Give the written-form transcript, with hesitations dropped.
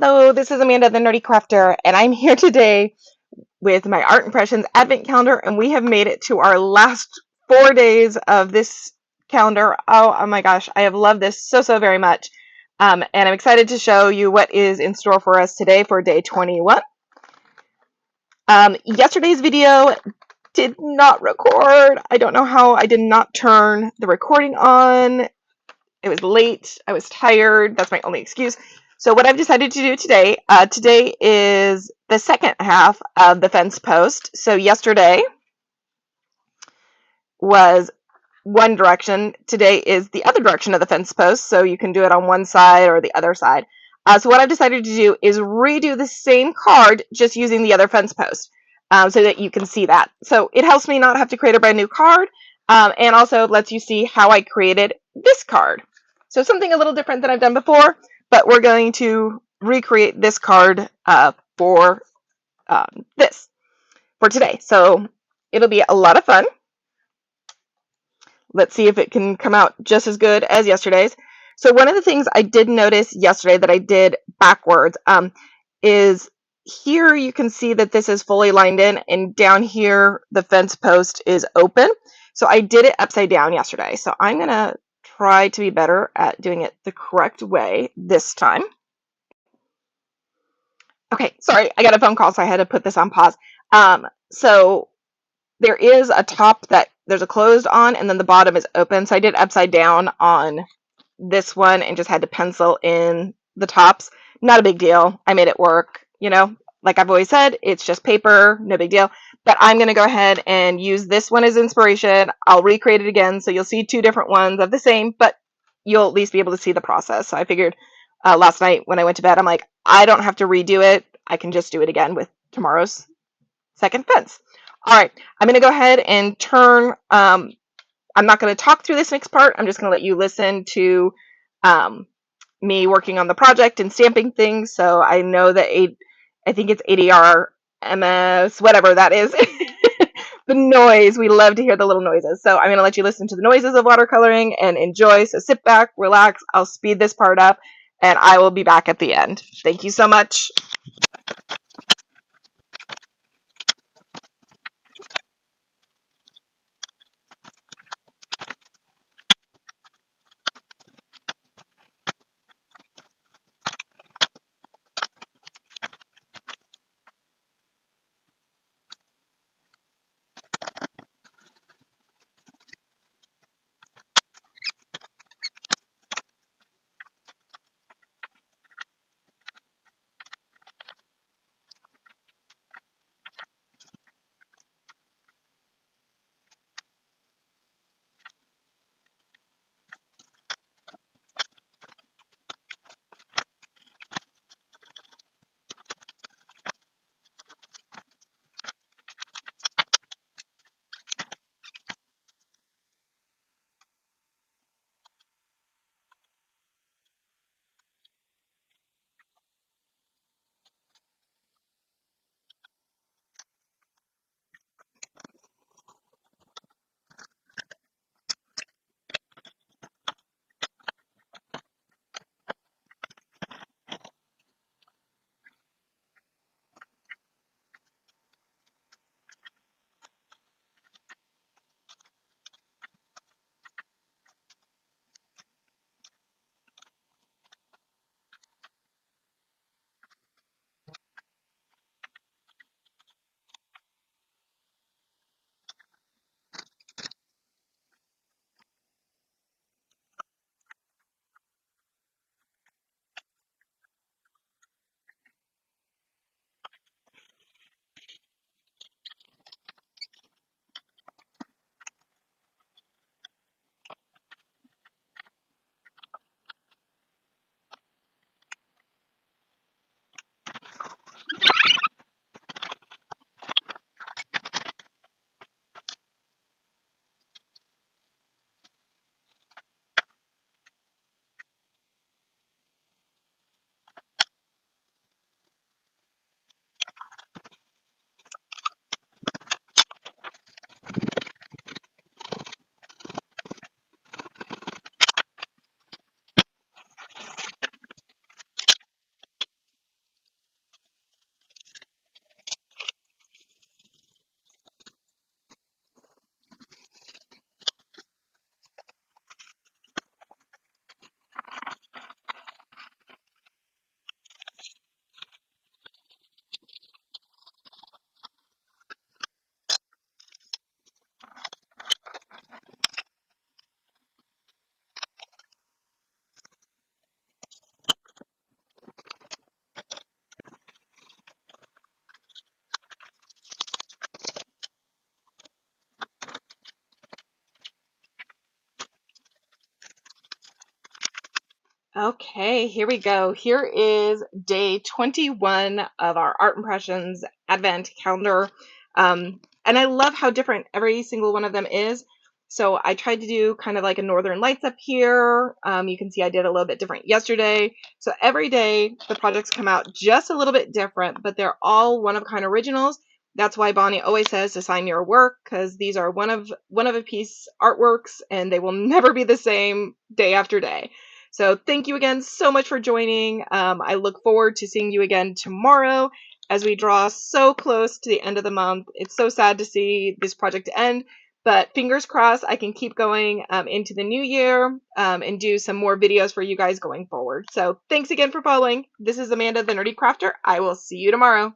Hello, this is Amanda, the Nerdy Krafter, and I'm here today with my Art Impressions Advent Calendar, and we have made it to our last 4 days of this calendar. Oh my gosh, I have loved this so very much, and I'm excited to show you what is in store for us today for day 21. Yesterday's video did not record. I don't know how I did not turn the recording on. It was late. I was tired. That's my only excuse. So what I've decided to do today, today is the second half of the fence post. So yesterday was one direction. Today is the other direction of the fence post. So you can do it on one side or the other side. So what I've decided to do is redo the same card, just using the other fence post, so that you can see that. So it helps me not have to create a brand new card, and also lets you see how I created this card. So something a little different than I've done before, but we're going to recreate this card for this for today. So it'll be a lot of fun. Let's see if it can come out just as good as yesterday's. So one of the things I did notice yesterday that I did backwards is here you can see that this is fully lined in, and down here the fence post is open. So I did it upside down yesterday. So I'm going to try to be better at doing it the correct way this time. Okay, sorry, I got a phone call, so I had to put this on pause. So there is a top that there's a closed on, and then the bottom is open. So I did upside down on this one and just had to pencil in the tops. Not a big deal. I made it work, you know, like I've always said, it's just paper, no big deal. But I'm going to go ahead and use this one as inspiration. I'll recreate it again, so you'll see two different ones of the same, but you'll at least be able to see the process. So I figured last night when I went to bed, I'm like, I don't have to redo it. I can just do it again with tomorrow's second fence. All right, I'm going to go ahead and turn, I'm not going to talk through this next part. I'm just going to let you listen to me working on the project and stamping things. So I know that I think it's ADR, MS, whatever that is. The noise, we love to hear the little noises. So I'm going to let you listen to the noises of watercoloring and enjoy. So sit back, relax. I'll speed this part up, and I will be back at the end. Thank you so much. Okay, here we go. Here is day 21 of our Art Impressions Advent Calendar. And I love how different every single one of them is. So I tried to do kind of like a Northern Lights up here. You can see I did a little bit different yesterday. So every day the projects come out just a little bit different, but they're all one-of-a-kind originals. That's why Bonnie always says to sign your work, because these are one of a piece artworks and they will never be the same day after day. So thank you again so much for joining. I look forward to seeing you again tomorrow as we draw so close to the end of the month. It's so sad to see this project end, but fingers crossed I can keep going into the new year and do some more videos for you guys going forward. So thanks again for following. This is Amanda, the Nerdy Crafter. I will see you tomorrow.